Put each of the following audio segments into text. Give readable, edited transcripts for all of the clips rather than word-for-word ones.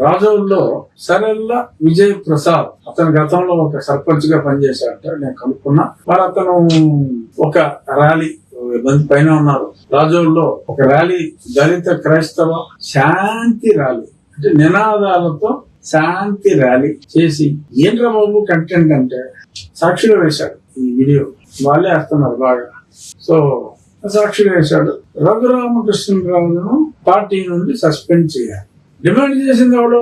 రాజోల్లో సరెల్ల విజయ్ ప్రసాద్ అతను గతంలో ఒక సర్పంచ్ గా పనిచేశాడంట. నేను కనుక్కున్నా. మరి అతను ఒక ర్యాలీ పైన ఉన్నారు. రాజోల్లో ఒక ర్యాలీ, దళిత క్రైస్తవ శాంతి ర్యాలీ అంటే నినాదాలతో శాంతి ర్యాలీ చేసి ఏంట్రా బాబు కంటెంట్ అంటే సాక్షిలో వేశాడు. ఈ వీడియో వాళ్ళే వేస్తున్నారు బాగా. సో సాక్షిలో వేశాడు, రఘురామకృష్ణరాజును పార్టీ నుండి సస్పెండ్ చేయాలి. డిమాండ్ చేసింది ఎవడు?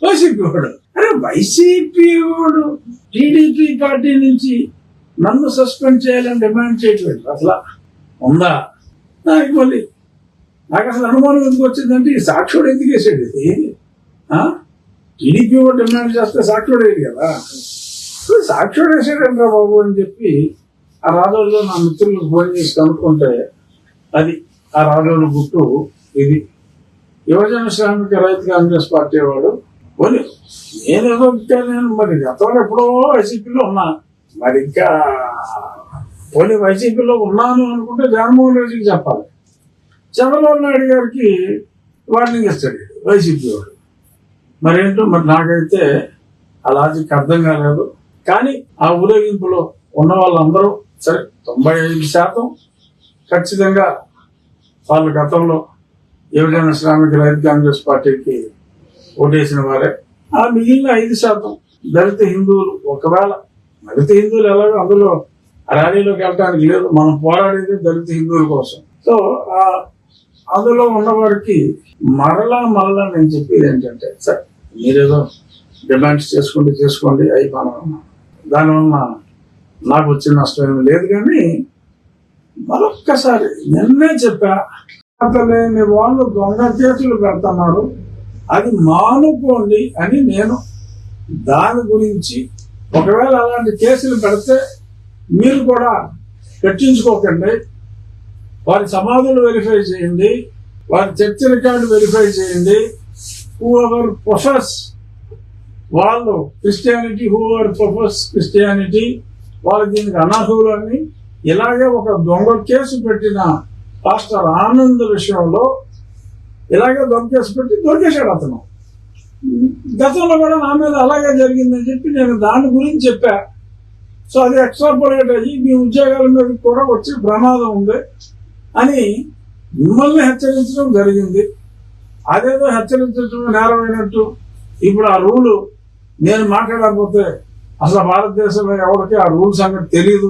వైసీపీ వాడు. అరే వైసీపీ వాడు టీడీపీ పార్టీ నుంచి నన్ను సస్పెండ్ చేయాలని డిమాండ్ చేయట్లేదు. అసలు ఉందా? నాకు అసలు అనుమానం ఎందుకు వచ్చిందంటే ఈ సాక్షుడు ఎందుకు వేసాడు? ఇది టీడీపీ వాడు డిమాండ్ చేస్తే సాక్షుడు వేయదు కదా, సాక్షుడు వేసాడంట్రా బాబు అని చెప్పి ఆ రాజోల్లో నా మిత్రులకు ఫోన్ చేసి కనుక్కుంటే అది ఆ రాజోలు గుట్టు ఇది. యువజన శ్రామిక రైతు కాంగ్రెస్ పార్టీ వాడు పోనీ నేనేదో నేను మరి గతంలో ఎప్పుడో వైసీపీలో ఉన్నా, మరి ఇంకా పోనీ వైసీపీలో ఉన్నాను అనుకుంటే జగన్మోహన్ రెడ్డికి చెప్పాలి. చంద్రబాబు నాయుడు గారికి వార్నింగ్ ఇస్తాడు వైసీపీ వాడు. మరేంటో మరి నాకైతే ఆ లాజిక్ అర్థం కాలేదు. కానీ ఆ ఊరేగింపులో ఉన్న వాళ్ళందరూ సరే 95% ఖచ్చితంగా వాళ్ళు గతంలో యువజన శ్రామిక రైతు కాంగ్రెస్ పార్టీకి ఓటేసిన వారే. ఆ మిగిలిన 5% దళిత హిందువులు. ఒకవేళ దళిత హిందువులు ఎలాగో అందులో ర్యాలీలోకి వెళ్ళడానికి లేదు, మనం పోరాడేది దళిత హిందువుల కోసం. సో అందులో ఉన్నవారికి మరలా నేను చెప్పేది ఏంటంటే సరే మీరేదో డిమాండ్స్ చేసుకోండి అవి మనం దానివల్ల నాకు వచ్చిన నష్టం ఏమి లేదు. కానీ మరొక్కసారి నిన్నే చెప్పా, లేని వాళ్ళు దొంగ కేసులు పెడుతున్నారు, అది మానుకోండి అని. నేను దాని గురించి ఒకవేళ అలాంటి కేసులు పెడితే మీరు కూడా పెట్టించుకోకండి, వారి సమాధులు వెరిఫై చేయండి, వారి చర్చ రికార్డు వెరిఫై చేయండి. హూఎవర్ ప్రొఫెస్ వాళ్ళు క్రిస్టియానిటీ, హూఎవర్ ప్రొఫెస్ క్రిస్టియానిటీ వాళ్ళు దీనికి అనర్హులు అని ఇలాగే ఒక దొంగ కేసు పెట్టిన పాస్టర్ ఆనంద్ విషయంలో ఇలాగే దొంగ కేసు పెట్టి దొరికేశాడు అతను. గతంలో కూడా నా మీద అలాగే జరిగిందని చెప్పి నేను దాని గురించి చెప్పా. సో అది ఎక్స్ట్రాపోలేట్ అయ్యి మీ ఉద్యోగాల మీద కూడా వచ్చే ప్రమాదం ఉంది అని మిమ్మల్ని హెచ్చరించడం జరిగింది. అదేదో హెచ్చరించడం నేరమైనట్టు ఇప్పుడు ఆ రూలు నేను మాట్లాడకపోతే అసలు భారతదేశంలో ఎవరికి ఆ రూల్ సంగతి తెలియదు,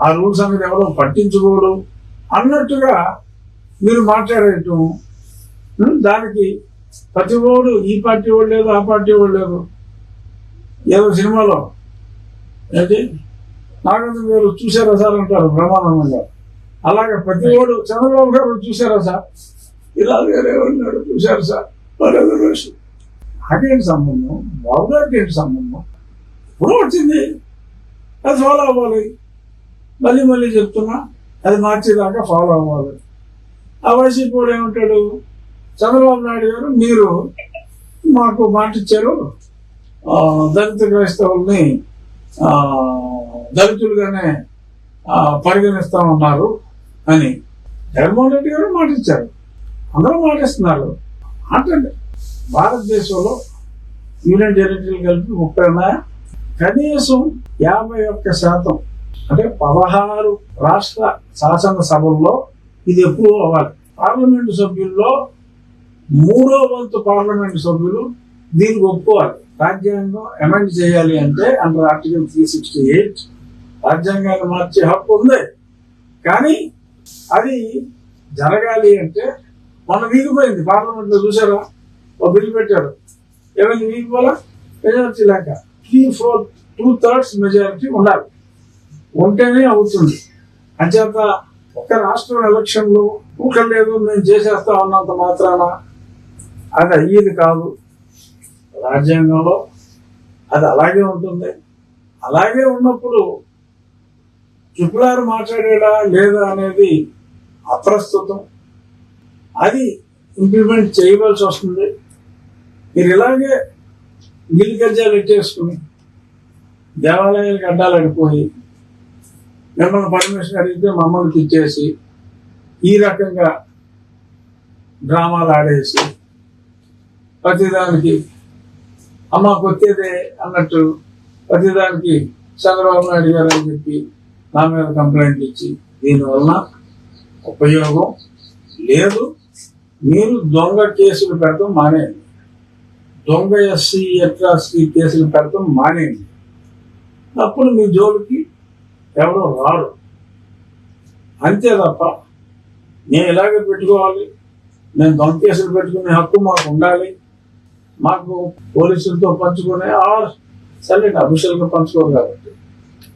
ఆ రూల్ సంగతి ఎవరో పట్టించుకోడు అన్నట్టుగా మీరు మాట్లాడేయటం. దానికి ప్రతి ఓడు ఈ పార్టీ వాడు లేదు, ఆ పార్టీ వాడు లేదు. ఏదో సినిమాలో ఏంటి నాగార్జున గారు చూసారా సార్ అంటారు బ్రహ్మానందంగా, అలాగే ప్రతి ఓడు చంద్రబాబు గారు చూసారా సార్, ఇలా వేరే ఉన్నాడు చూశారు సార్, నాకేంటి సంబంధం, బాబు గారికి ఏంటి సంబంధం? ఇప్పుడు వచ్చింది అది ఫాలో అవ్వాలి. మళ్ళీ చెప్తున్నా అది మార్చేదాకా ఫాలో అవ్వాలి. ఆ వైసీపీ కూడా ఏమంటాడు, చంద్రబాబు నాయుడు గారు మీరు మాకు మాట ఇచ్చారు, దళిత క్రైస్తవుల్ని దళితులుగానే పరిగణిస్తామన్నారు అని. జగన్మోహన్ రెడ్డి గారు మాట ఇచ్చారు, అందరూ మాటిస్తున్నారు. అంటే భారతదేశంలో యూనియన్ టెరిటరీలు కలిపి 30 ఉన్నాయా? కనీసం 51% అంటే 16 రాష్ట్ర శాసనసభల్లో ఇది ఎప్పుడు అవ్వాలి. పార్లమెంటు సభ్యుల్లో 3వ వంతు పార్లమెంటు సభ్యులు దీనికి ఒప్పుకోవాలి. రాజ్యాంగం అమెండ్ చేయాలి అంటే అండర్ ఆర్టికల్ 368 రాజ్యాంగాన్ని మార్చే హక్కు ఉంది. కానీ అది జరగాలి అంటే మొన్న వీగిపోయింది పార్లమెంట్ లో. చూసారా, ఒక బిల్లు పెట్టారు, ఏమైంది వీగిపోలా? మెజారిటీ లేక 2/3 మెజారిటీ ఉండాలి, ఉంటేనే అవుతుంది. అంచేత ఒక రాష్ట్రం ఎలక్షన్లు ఊకలేదు మేము చేసేస్తా ఉన్నంత మాత్రాన అది అయ్యేది కాదు. రాజ్యాంగంలో అది అలాగే ఉంటుంది. అలాగే ఉన్నప్పుడు ట్రిపుల్ మాట్లాడేడా లేదా అనేది అప్రస్తుతం. అది ఇంప్లిమెంట్ చేయవలసి వస్తుంది. మీరు ఇలాగే నీళ్ళు గజ్జాలు ఎట్టేసుకుని దేవాలయాలకు అడ్డాలడిపోయి మిమ్మల్ని పర్మిషన్ అడిగితే మమ్మల్ని తిట్టేసి ఈ రకంగా డ్రామాలు ఆడేసి ప్రతిదానికి మాకు వచ్చేదే అన్నట్టు ప్రతిదానికి చంద్రబాబు నాయుడు గారు అని చెప్పి నా మీద కంప్లైంట్ ఇచ్చి దీనివల్ల ఉపయోగం లేదు. మీరు దొంగ కేసులు పెడతాం మానేయండి, దొంగ ఎస్సీ అట్రాసిటీ కేసులు పెడతాం మానేయండి. అప్పుడు మీ జోలికి ఎవరో రారు. అంతే తప్ప నేను ఇలాగే పెట్టుకోవాలి, నేను దొంగ కేసులు పెట్టుకునే హక్కు మాకు ఉండాలి, మాకు పోలీసులతో పంచుకునే సరైన అఫీషియల్గా పంచుకోరు కాబట్టి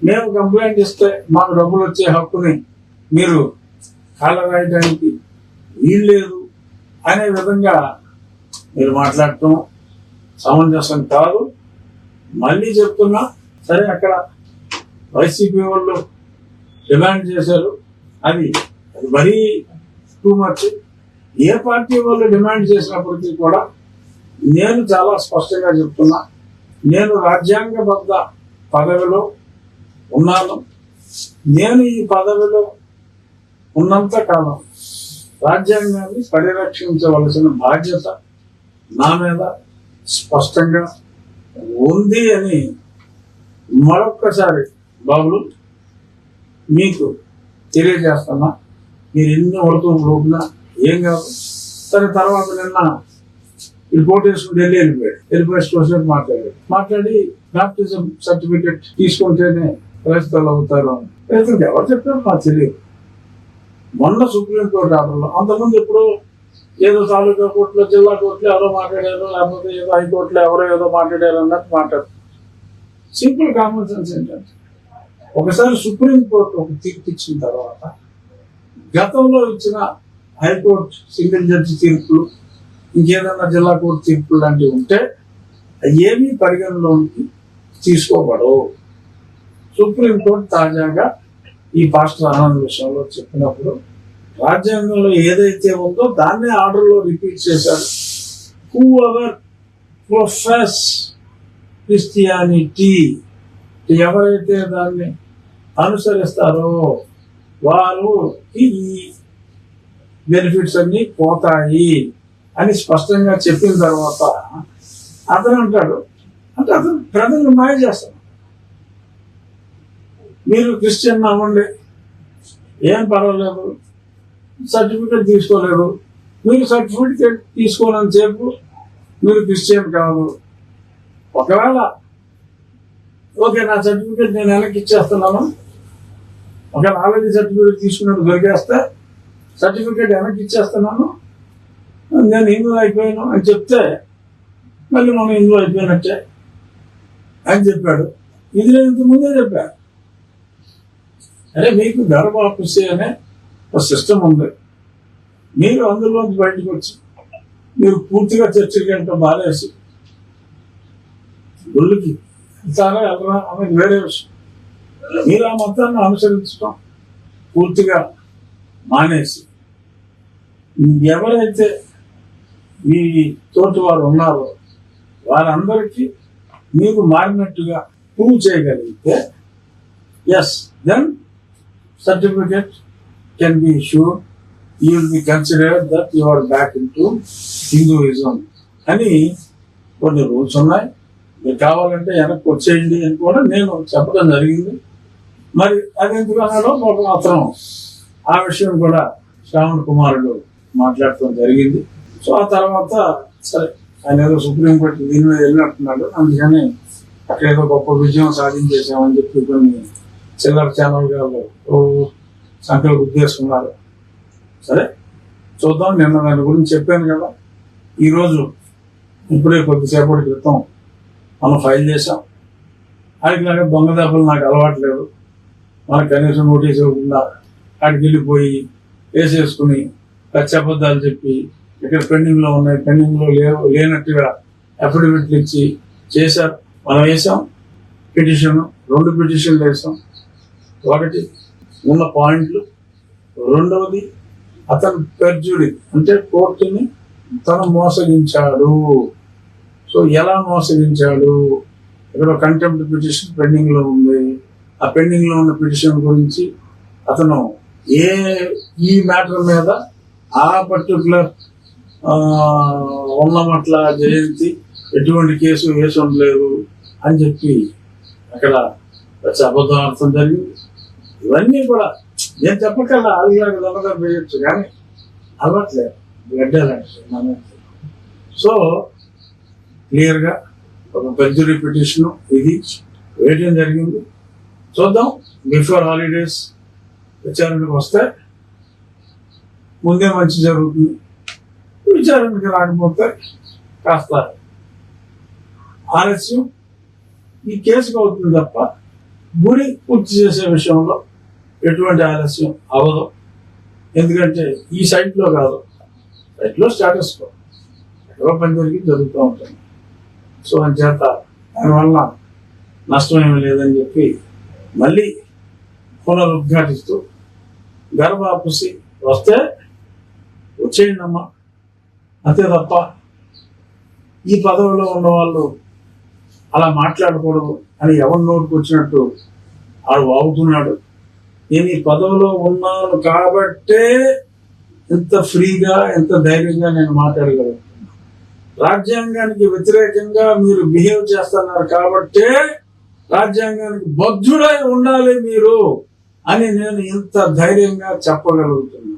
మేము కంప్లైంట్ ఇస్తే మాకు డబ్బులు వచ్చే హక్కుని మీరు కాల రాయడానికి వీల్లేదు అనే విధంగా మీరు మాట్లాడటం సమంజసం కాదు. మళ్ళీ చెప్తున్నా, సరే అక్కడ వైసీపీ వాళ్ళు డిమాండ్ చేశారు, అది మరీ టూ మచ్. ఏ పార్టీ వాళ్ళు డిమాండ్ చేసినప్పటికీ కూడా నేను చాలా స్పష్టంగా చెప్తున్నా, నేను రాజ్యాంగబద్ధ పదవిలో ఉన్నాను. నేను ఈ పదవిలో ఉన్నంత కాలం రాజ్యాంగాన్ని పరిరక్షించవలసిన బాధ్యత నా మీద స్పష్టంగా ఉంది అని మరొక్కసారి బాబులు మీకు తెలియజేస్తున్నా. మీరు ఎన్ని వరకు లోపునా ఏం కాదు. సరే, తర్వాత నిన్న రిపోర్ట్ వేసుకుని ఢిల్లీ వెళ్ళిపోయి స్టేషన్ మాట్లాడి బాప్టిజం సర్టిఫికెట్ తీసుకుంటేనే క్రైస్తవులు అవుతారు అని. క్రైస్తవులు ఎవరు చెప్పారు మాకు తెలియదు. మొన్న సుప్రీంకోర్టు ఆర్డర్లో, అంతకుముందు ఎప్పుడు ఏదో తాలూకా కోర్టులో, జిల్లా కోర్టులో ఎవరో మాట్లాడారు, లేకపోతే ఏదో హైకోర్టులో ఎవరో ఏదో మాట్లాడారు అన్నట్టు మాట్లాడు. సింపుల్ కామన్ సెన్స్ ఏంటంటే, ఒకసారి సుప్రీంకోర్టు ఒక తీర్పు ఇచ్చిన తర్వాత గతంలో ఇచ్చిన హైకోర్టు సింగిల్ జడ్జి తీర్పులు, ఇంకేదన్నా జిల్లా కోర్టు తీర్పులు లాంటివి ఉంటే ఏమీ పరిగణలోకి తీసుకోబడవు. సుప్రీంకోర్టు తాజాగా ఈ పాస్టర్ ఆనంద్ విషయంలో చెప్పినప్పుడు రాజ్యాంగంలో ఏదైతే ఉందో దాన్నే ఆర్డర్లో రిపీట్ చేశారు. హూ ఎవర్ ప్రొఫెస్ క్రిస్టియానిటీ, ఎవరైతే దాన్ని అనుసరిస్తారో వారు ఈ బెనిఫిట్స్ అన్ని పోతాయి అని స్పష్టంగా చెప్పిన తర్వాత అతను అంటాడు, అంటే అతను ప్రజలను మాయ చేస్తాడు. మీరు క్రిస్టియన్ అవ్వండి, ఏం పర్వాలేదు, సర్టిఫికేట్ తీసుకోలేదు, మీరు సర్టిఫికేట్ తీసుకోవాలని చెప్పు మీరు క్రిస్టియన్ కాదు. ఒకవేళ ఓకే, నా సర్టిఫికేట్ నేను వెనక్కి ఇచ్చేస్తున్నాను, ఒకవేళ ఆల్రెడీ సర్టిఫికేట్ తీసుకున్నట్టు దొరికేస్తే సర్టిఫికేట్ వెనక్కి ఇచ్చేస్తున్నాను, నేను హిందూ అయిపోయాను అని చెప్తే మళ్ళీ మనం హిందూ అయిపోయినట్టే అని చెప్పాడు. ఇది నేను ఇంతకుముందే చెప్పాను. అరే, మీకు గర్భాపసి అనే ఒక సిస్టమ్ ఉంది, మీరు అందులోంచి బయటకు వచ్చి మీరు పూర్తిగా చర్చకి వెళ్తే బాధేసి గుళ్ళకి వెళ్తారా వెళ్ళరా అనేది వేరే విషయం. మీరు ఆ మతాన్ని అనుసరించడం పూర్తిగా మానేసి ఎవరైతే మీ తోటి వారు ఉన్నారో వారందరికీ మీరు మారినట్టుగా ప్రూవ్ చేయగలిగితే yes, then certificate can be issued, you will be considered that you are back into Hinduism అని కొన్ని రూల్స్ ఉన్నాయి. మీరు కావాలంటే వెనక్కి వచ్చేయండి అని కూడా నేను చెప్పడం జరిగింది. మరి అది ఎందుకు అన్నాడో అతను ఆ విషయం కూడా శ్రావణ్ కుమారుడు మాట్లాడటం జరిగింది. సో ఆ తర్వాత సరే, ఆయన ఏదో సుప్రీంకోర్టు దీని మీద వెళ్ళినట్టున్నాడు, అందుకని అక్కడ ఏదో గొప్ప విజయం సాధించేసామని చెప్పి కొన్ని చిల్లర ఛానల్ గారు సంఖ్యలు గుర్తిస్తున్నారు. సరే చూద్దాం. నిన్న దాని గురించి చెప్పాను కదా. ఈరోజు ఇప్పుడే కొద్దిసేపటి క్రితం మనం ఫైల్ చేసాం. అడిగినాక దొంగ దెబ్బలు నాకు అలవాట్లేదు, మనకు కనీసం నోటీస్ ఇవ్వకుండా అక్కడికి వెళ్ళిపోయి వేసేసుకుని పచ్చబద్దాలు చెప్పి ఇక్కడ పెండింగ్లో ఉన్నాయి, పెండింగ్లో లేనట్టుగా అఫిడవిట్లు ఇచ్చి చేశారు. మనం వేసాం పిటిషన్, 2 పిటిషన్లు వేసాం. ఒకటి ఉన్న పాయింట్లు, రెండవది అతను పెర్జురీ అంటే కోర్టుని తను మోసగించాడు. సో ఎలా మోసగించాడు, ఇక్కడ కంటెంప్ట్ పిటిషన్ పెండింగ్ లో ఉంది. ఆ పెండింగ్ లో ఉన్న పిటిషన్ గురించి అతను ఈ మ్యాటర్ మీద ఆ పర్టికులర్ ఉన్నమట్ల జయంతి ఎటువంటి కేసు వేసి ఉండలేదు అని చెప్పి అక్కడ అబద్ధం అర్థం జరిగింది. ఇవన్నీ కూడా నేను చెప్పగల ఆలులాగా దొంగగా వేయొచ్చు, కానీ అలవట్లేదు గడ్డాలంటే. సో క్లియర్గా ఒక పెర్జరీ పిటిషన్ ఇది వేయడం జరిగింది. చూద్దాం, బిఫోర్ హాలిడేస్ విచారణకు వస్తే ముందే మంచి జరుగుతుంది. విచారణకి రాకపోతే కాస్త ఆలస్యం ఈ కేసుకు అవుతుంది తప్ప గుడి పూర్తి చేసే విషయంలో ఎటువంటి ఆలస్యం అవ్వదు. ఎందుకంటే ఈ సైట్లో కాదు, సైట్లో స్టేటస్ ఎక్కడో పని జరుగుతూ ఉంటుంది. సో అంచేత దానివల్ల నష్టం ఏమీ లేదని చెప్పి మళ్ళీ పునరుద్ఘాటిస్తూ గర్భాపుసి వస్తే వచ్చేయండి అమ్మా, అంతే తప్ప ఈ పదవిలో ఉన్న వాళ్ళు అలా మాట్లాడకూడదు అని ఎవరి నోటికి వచ్చినట్టు ఆడు వాగుతున్నాడు. నేను ఈ పదవిలో ఉన్నాను కాబట్టే ఎంత ఫ్రీగా ఎంత ధైర్యంగా నేను మాట్లాడగలుగుతున్నాను. రాజ్యాంగానికి వ్యతిరేకంగా మీరు బిహేవ్ చేస్తున్నారు కాబట్టే రాజ్యాంగానికి బద్ధుడై ఉండాలి మీరు అని నేను ఇంత ధైర్యంగా చెప్పగలుగుతున్నాను.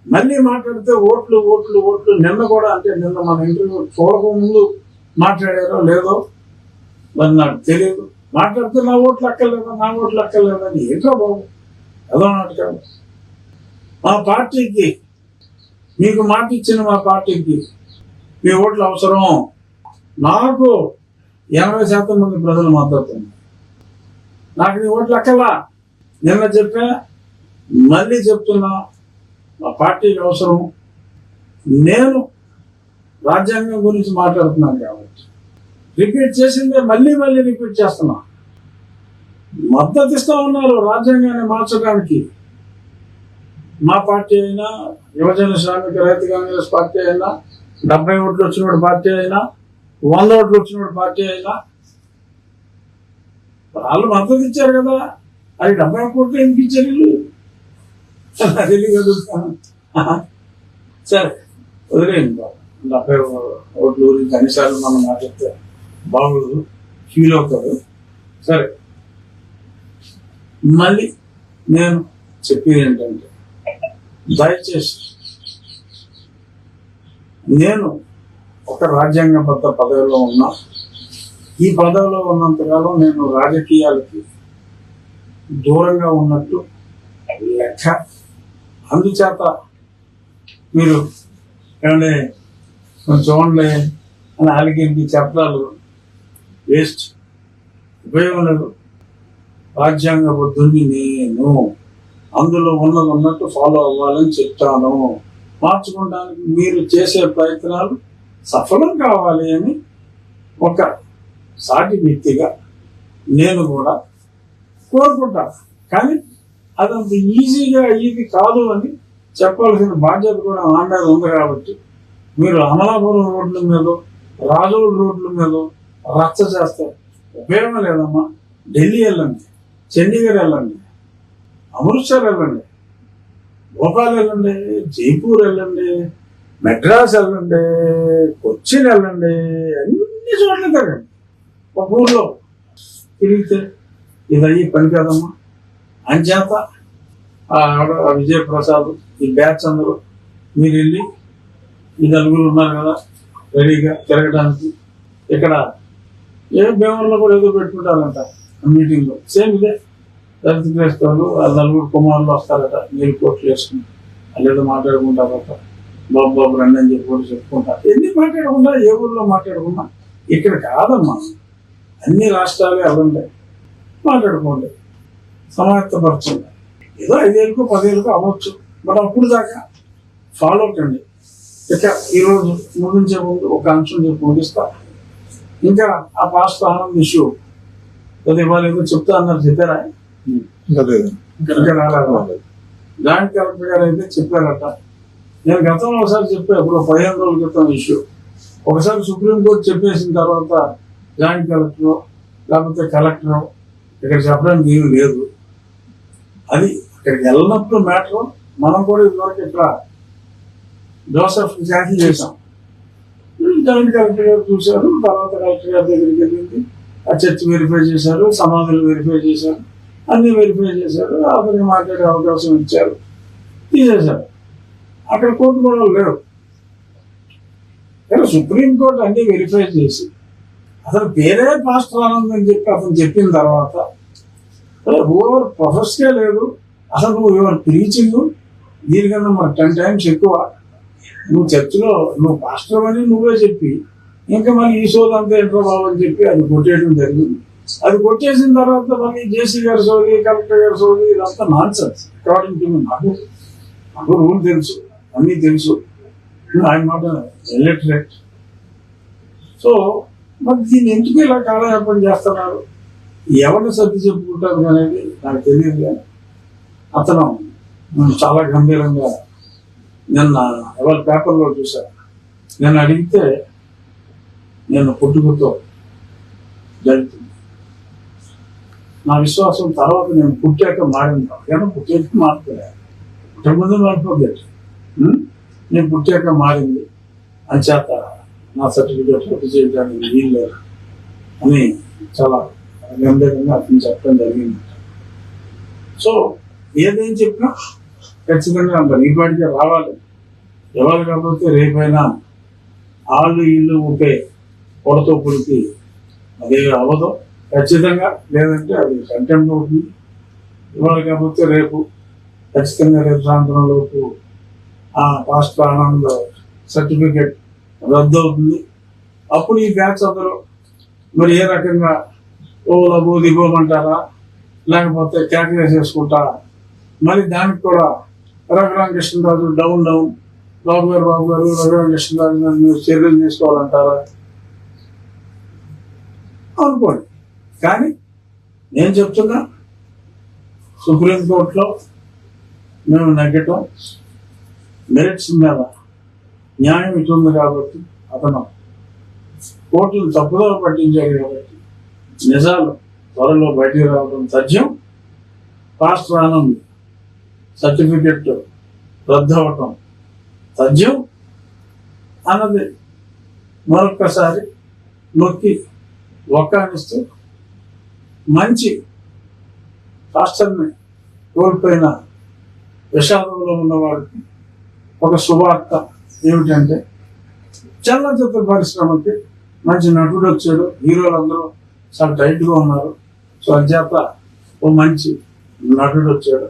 మళ్ళీ మాట్లాడితే ఓట్లు ఓట్లు ఓట్లు. నిన్న కూడా అంటే నిన్న మన ఇంటర్వ్యూ చూడకముందు మాట్లాడారో లేదో మరి నాకు తెలియదు. మాట్లాడితే నా ఓట్లు అక్కర్లేదా, నా ఓట్లు అక్కర్లేదని ఏంటో బాబు ఏదో నాటకాలు. మా పార్టీకి మీకు మాట ఇచ్చిన మా పార్టీకి మీ ఓట్లు అవసరం. నాకు 80% మంది ప్రజలు మద్దతు ఉంది. నాకు నీ ఓట్లు అక్కర్లా. నిన్న చెప్పా, మళ్ళీ చెప్తున్నా, మా పార్టీకి అవసరం. నేను రాజ్యాంగం గురించి మాట్లాడుతున్నాను కాబట్టి రిపీట్ చేసిందే మళ్ళీ మళ్ళీ రిపీట్ చేస్తున్నా. మద్దతు ఇస్తా ఉన్నారు రాజ్యాంగాన్ని మార్చడానికి. మా పార్టీ అయినా, యువజన శ్రామిక రైతు కాంగ్రెస్ పార్టీ అయినా, 70 ఓట్లు వచ్చిన పార్టీ అయినా, 100 ఓట్లు వచ్చిన పార్టీ అయినా వాళ్ళు మద్దతు ఇచ్చారు కదా. అది 70 కోట్లు ఎందుకు ఇచ్చారు? తెలియగలుగుతాను. సరే వదిలేండి బాబు. 70 ఓట్ల గురించి అన్నిసార్లు మనం మాట్లాడితే బాగోదు, ఫీల్ అవుతాడు. సరే, మళ్ళీ నేను చెప్పేది ఏంటంటే, దయచేసి నేను ఒక రాజ్యాంగబద్ధ పదవిలో ఉన్నా. ఈ పదవిలో ఉన్నంతకాలం నేను రాజకీయాలకి దూరంగా ఉన్నట్టు లెక్క. అందుచేత మీరు ఏమంటే కొంచెం చూడండి అని అలిగింది చెప్పడాలు వేస్ట్, ఉపయోగం లేదు. రాజ్యాంగబద్ధుని నేను, అందులో ఉన్నది ఉన్నట్టు ఫాలో అవ్వాలని చెప్తాను. మార్చుకోవడానికి మీరు చేసే ప్రయత్నాలు సఫలం కావాలి అని ఒక సాటి వ్యక్తిగా నేను కూడా కోరుకుంటాను. కానీ అదంత ఈజీగా ఇది కాదు అని చెప్పాల్సిన బాధ్యత కూడా నా మీద ఉంది. కాబట్టి మీరు అమలాపురం రోడ్ల మీద, రాజోడ్ రోడ్ల మీద రచ్చ చేస్తే ఉపయోగం లేదమ్మా. ఢిల్లీ వెళ్ళండి, చండీగఢ్ వెళ్ళండి, అమృత్సర్ వెళ్ళండి, భోపాల్ వెళ్ళండి, జైపూర్ వెళ్ళండి, మెడ్రాస్ వెళ్ళండి, కొచ్చిన్ వెళ్ళండి, అన్ని చోట్ల తిరగండి. ఒక ఊర్లో తిరిగితే ఇది అయ్యి పని కాదమ్మా. అంచేత విజయప్రసాద్ ఈ బ్యాచ్ అందరూ మీరు వెళ్ళి ఈ 4 ఉన్నారు కదా రెడీగా తిరగడానికి. ఇక్కడ ఏ భీమవరంలో కూడా ఏదో పెట్టుకుంటారంట మీటింగ్లో. సేమ్ ఇదే దళిత క్రైస్తవులు 4 కుమారులు వస్తారట, నీళ్ళు కోట్లు వేసుకుని వాళ్ళు మాట్లాడుకుంటారట. బాబు రండి అని చెప్పి చెప్పుకుంటారు. ఎన్ని మాట్లాడకుండా ఏ ఊళ్ళో మాట్లాడకుండా. ఇక్కడ కాదమ్మా, అన్ని రాష్ట్రాలు ఎవరుంటాయి, మాట్లాడుకోండి, సమాయత్తపరచండి. ఏదో 5 ఏళ్ళకో 10 ఏళ్ళకో అవ్వచ్చు, బట్ అప్పుడు దాకా ఫాలో కండి. ఇక ఈరోజు ముగించే ముందు ఒక అంశం చెప్పి ముగిస్తా. ఇంకా ఆ పాస్ట్ ఆనంద్ ఇష్యూ అది ఇవాళ ఏదో చెప్తా అన్నారు, చెప్పారా? ఇంకా రాలేదు. జాయింట్ కలెక్టర్ గారు అయితే చెప్పారట. నేను గతంలో ఒకసారి చెప్పా, ఇప్పుడు 15 రోజుల క్రితం ఇష్యూ. ఒకసారి సుప్రీంకోర్టు చెప్పేసిన తర్వాత జాయింట్ కలెక్టర్ లేకపోతే కలెక్టర్ ఇక్కడ చెప్పడానికి ఏమి లేదు. అది అక్కడికి వెళ్ళినప్పుడు మ్యాటర్. మనం కూడా ఇదివరకు ఇక్కడ జోసెఫ్ క్యాన్సిల్ చేసాం. జాయింట్ కలెక్టర్ గారు చూశారు. తర్వాత కలెక్టర్ గారి దగ్గరికి వెళ్ళింది. ఆ చర్చ్ వెరిఫై చేశారు, సమాధులు వెరిఫై చేశారు, అన్ని వెరిఫై చేశారు. అతనికి మాట్లాడే అవకాశం ఇచ్చారు, తీసేశారు. అక్కడ కోర్టు కూడా లేవు. కానీ సుప్రీంకోర్టు అన్ని వెరిఫై చేసి అసలు పేరే పాస్టర్ ఆనంద్ అని చెప్పి అతను చెప్పిన తర్వాత ఓవర్ ప్రొఫెషనే లేదు. అసలు నువ్వు యువర్ ప్రీచింగ్ దీనికన్నా మరి 10 times ఎక్కువ. నువ్వు చర్చిలో నువ్వు పాస్టర్ అని నువ్వే చెప్పి ఇంకా మళ్ళీ ఈ సోది అంతా ఏంటో బాబు అని చెప్పి అది కొట్టేయడం జరిగింది. అది కొట్టేసిన తర్వాత మళ్ళీ జేసీ గారి సోది, కలెక్టర్ గారి సోది, ఇదంతా నాన్ సెన్స్. అకార్డింగ్ టు నాకు రూల్ తెలుసు, అన్నీ తెలుసు. I'm not ఎలిటరేట్. సో మరి దీన్ని ఎందుకు ఇలా కాలయాపన చేస్తున్నారు, ఎవరిని సర్ది చెప్పుకుంటారు అనేది నాకు తెలియదు. కానీ అతను చాలా గంభీరంగా నిన్న ఎవరి పేపర్లో చూశాను. నేను అడిగితే నేను పుట్టుకతో జరుగుతుంది, నా విశ్వాసం తర్వాత నేను పుట్టాక మారింది. కానీ పుట్టాక మారుతున్నాను, పుట్టక ముందు మారిపోలేదు. నేను పుట్టాక మారింది అని చేత నా సర్టిఫికేట్ రద్దు చేయడానికి వీలు అని చాలా గంభీరంగా అతను చెప్పడం జరిగింది. సో ఏదేం చెప్పినా ఖచ్చితంగా మరి ఈ పాటికే రావాలి. ఎవరు కాకపోతే రేపైనా ఆళ్ళు ఇల్లు ఊపే పొడతో పుడికి అదే అవ్వదు ఖచ్చితంగా. లేదంటే అది కంటెంప్ట్ అవుతుంది. ఇవాళ కాకపోతే రేపు ఖచ్చితంగా రేపు సాయంత్రంలోపు ఆ పాస్టర్ ఆనంద్ సర్టిఫికేట్ రద్దు అవుతుంది. అప్పుడు ఈ బ్యాచ్ అందరూ మరి ఏ రకంగా ఓ దిగోమంటారా, లేకపోతే క్యాల్కులేట్ చేసుకుంటారా, మరి దానికి కూడా రఘురామకృష్ణరాజు డౌన్ బాబు గారు రఘురామకృష్ణరాజు మీరు చర్యలు తీసుకోవాలంటారా అనుకోండి. కానీ నేను చెప్తున్నా, సుప్రీంకోర్టులో మేము నెగ్గటం మెరిట్స్ మీద న్యాయం ఇటు ఉంది కాబట్టి అతను కోర్టులు తప్పుదో పట్టించారు కాబట్టి నిజాలు త్వరలో బయటికి రావడం తథ్యం. పాస్టర్ ఆనంద్ సర్టిఫికెట్ రద్దు అవటం తథ్యం అన్నది మరొక్కసారి నొక్కి ఒక్కానిస్తూ మంచి పాస్టర్ని కోల్పోయిన విషాదంలో ఉన్న వారికి ఒక శుభార్త ఏమిటంటే, చలనచిత్ర పరిశ్రమకి మంచి నటుడు వచ్చాడు, హీరోలు అందరూ చాలా టైట్గా ఉన్నారు. సో అధ్యాప ఓ మంచి నటుడు వచ్చాడు.